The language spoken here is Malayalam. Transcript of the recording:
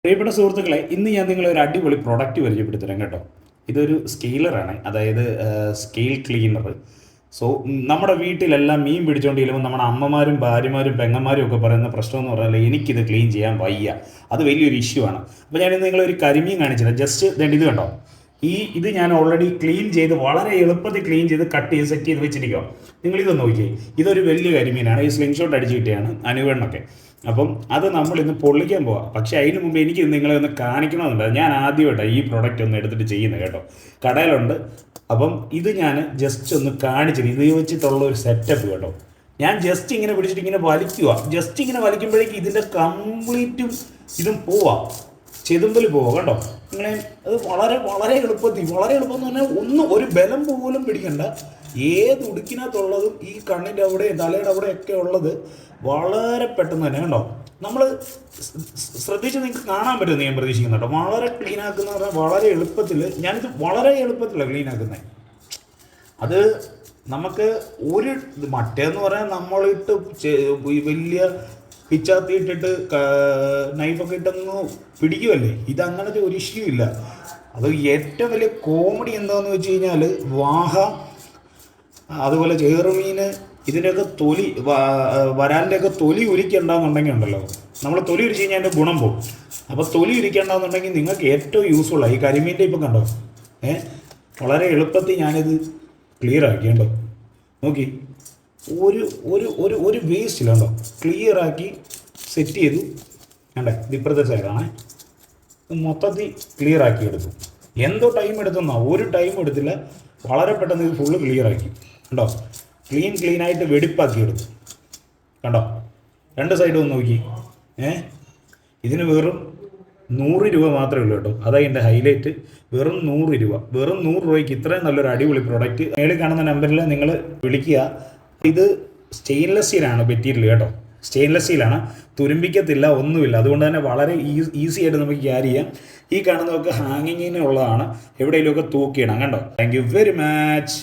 പ്രിയപ്പെട്ട സുഹൃത്തുക്കളെ, ഇന്ന് ഞാൻ നിങ്ങളെ ഒരു അടിപൊളി പ്രൊഡക്റ്റ് പരിചയപ്പെടുത്തരാം കേട്ടോ. ഇതൊരു സ്കെയിലറാണ്, അതായത് സ്കെയിൽ ക്ലീനർ. സോ നമ്മുടെ വീട്ടിലെല്ലാം മീൻ പിടിച്ചുകൊണ്ട് ചെല്ലുമ്പോൾ നമ്മുടെ അമ്മമാരും ഭാര്യമാരും പെങ്ങന്മാരും ഒക്കെ പറയുന്ന പ്രശ്നം എന്ന് പറഞ്ഞാൽ എനിക്കിത് ക്ലീൻ ചെയ്യാൻ വയ്യ, അത് വലിയൊരു ഇഷ്യൂ ആണ്. അപ്പോൾ ഞാനിന്ന് നിങ്ങളൊരു കരിമീൻ കാണിച്ചില്ല, ജസ്റ്റ് ഇത് കണ്ടോ. ഇത് ഞാൻ ഓൾറെഡി ക്ലീൻ ചെയ്ത് വളരെ എളുപ്പത്തിൽ ക്ലീൻ ചെയ്ത് കട്ട് ചെയ്ത് സെറ്റ് ചെയ്ത് വെച്ചിരിക്കുക. നിങ്ങളിത് നോക്കിയേ, ഇതൊരു വലിയ കരിമീനാണ്. ഈ സ്ലിംഗ് ഷോട്ട് അടിച്ച് കിട്ടിയാണ് അനുവേണ്ണൊക്കെ. അപ്പം അത് നമ്മൾ ഇന്ന് പൊള്ളിക്കാൻ പോവാം. പക്ഷേ അതിന് മുമ്പ് എനിക്ക് നിങ്ങളെ ഒന്ന് കാണിക്കണമെന്നുണ്ട്. ഞാൻ ആദ്യമായിട്ടാണ് ഈ പ്രോഡക്റ്റ് ഒന്ന് എടുത്തിട്ട് ചെയ്യുന്നത് കേട്ടോ. കടയിലുണ്ട്. അപ്പം ഇത് ഞാൻ ജസ്റ്റ് ഒന്ന് കാണിച്ചത്, ഇത് വെച്ചിട്ടുള്ള ഒരു സെറ്റപ്പ് കേട്ടോ. ഞാൻ ജസ്റ്റ് ഇങ്ങനെ പിടിച്ചിട്ട് ഇങ്ങനെ വലിക്കുക. ജസ്റ്റ് ഇങ്ങനെ വലിക്കുമ്പോഴേക്കും ഇതിൻ്റെ കംപ്ലീറ്റും ഇതും പോവാം, ചെതുമ്പൽ പോവാം കണ്ടോ. ഇങ്ങനെ അത് വളരെ വളരെ എളുപ്പത്തിൽ, വളരെ എളുപ്പം എന്ന് പറഞ്ഞാൽ ഒരു ബലം പോലും പിടിക്കണ്ട. ഏത് ഉടുക്കിനകത്തുള്ളതും ഈ കണ്ണിൻ്റെ അവിടെ തലയുടെ അവിടെയൊക്കെ ഉള്ളത് വളരെ പെട്ടെന്ന് തന്നെ കണ്ടോ. നമ്മൾ ശ്രദ്ധിച്ച് നിങ്ങൾക്ക് കാണാൻ പറ്റുമെന്ന് ഞാൻ പ്രതീക്ഷിക്കുന്നു കേട്ടോ. വളരെ ക്ലീൻ ആക്കുന്ന പറഞ്ഞാൽ വളരെ എളുപ്പത്തിൽ, ഞാനിത് വളരെ എളുപ്പത്തിലാണ് ക്ലീൻ ആക്കുന്നത്. അത് നമുക്ക് ഒരു മറ്റേന്ന് പറയാൻ നമ്മളിട്ട് വലിയ പിച്ചാത്തി ഇട്ടിട്ട് നൈഫൊക്കെ ഇട്ടൊന്ന് പിടിക്കുമല്ലേ. ഇതങ്ങനത്തെ ഒരു ഇഷ്യൂ ഇല്ല. അത് ഏറ്റവും വലിയ കോമഡി എന്താണെന്ന് വെച്ച് കഴിഞ്ഞാൽ വാഹ, അതുപോലെ ചെറുമീൻ, ഇതിൻ്റെയൊക്കെ തൊലി, വരാലിൻ്റെയൊക്കെ തൊലി ഉരിക്കണ്ടെന്നുണ്ടെങ്കിൽ ഉണ്ടല്ലോ, നമ്മൾ തൊലി ഉരിച്ച് കഴിഞ്ഞാൽ അതിൻ്റെ ഗുണം പോകും. അപ്പോൾ തൊലി ഉരിക്കേണ്ടെന്നുണ്ടെങ്കിൽ നിങ്ങൾക്ക് ഏറ്റവും യൂസ്ഫുള്ളാണ് ഈ കരിമീൻ്റെ. ഇപ്പം കണ്ടോ, വളരെ എളുപ്പത്തിൽ ഞാനിത് ക്ലിയർ ആക്കിയുണ്ടോ. നോക്കി, ഒരു ഒരു ഒരു ഒരു വേസ്റ്റ് ഇല്ല കണ്ടോ. ക്ലിയറാക്കി സെറ്റ് ചെയ്തു. വേണ്ടേ, ഇപ്പുറത്തെ സൈഡാണ്. മൊത്തത്തിൽ ക്ലിയർ ആക്കി എടുത്തു. എന്തോ ടൈം എടുത്തെന്നോ, ഒരു ടൈം എടുത്തില്ല. വളരെ പെട്ടെന്ന് ഇത് ഫുള്ള് ക്ലിയർ ആക്കി കണ്ടോ. ക്ലീനായിട്ട് വെടിപ്പാക്കി എടുത്തു കണ്ടോ. രണ്ട് സൈഡും ഒന്ന് നോക്കി. ഇതിന് വെറും 100 രൂപ മാത്രമേ ഉള്ളൂ കേട്ടോ. അതാണ് എൻ്റെ ഹൈലൈറ്റ്. വെറും 100 രൂപ. വെറും 100 രൂപയ്ക്ക് ഇത്രയും നല്ലൊരു അടിപൊളി പ്രോഡക്റ്റ് മേളിൽ കാണുന്ന നമ്പറിൽ നിങ്ങൾ വിളിക്കുക. ഇത് സ്റ്റെയിൻലെസ് സ്റ്റീലാണ് മെറ്റീരിയൽ കേട്ടോ. സ്റ്റെയിൻലെസ് സ്റ്റീലാണ്, തുരുമ്പിക്കത്തില്ല, ഒന്നുമില്ല. അതുകൊണ്ട് തന്നെ വളരെ ഈസി ആയിട്ട് നമുക്ക് ക്യാരി ചെയ്യാം. ഈ കാണുന്നതൊക്കെ ഹാങ്ങിങ്ങിനുള്ളതാണ്, എവിടെയെങ്കിലുമൊക്കെ തൂക്കിയിടാം കണ്ടോ. Thank you very much.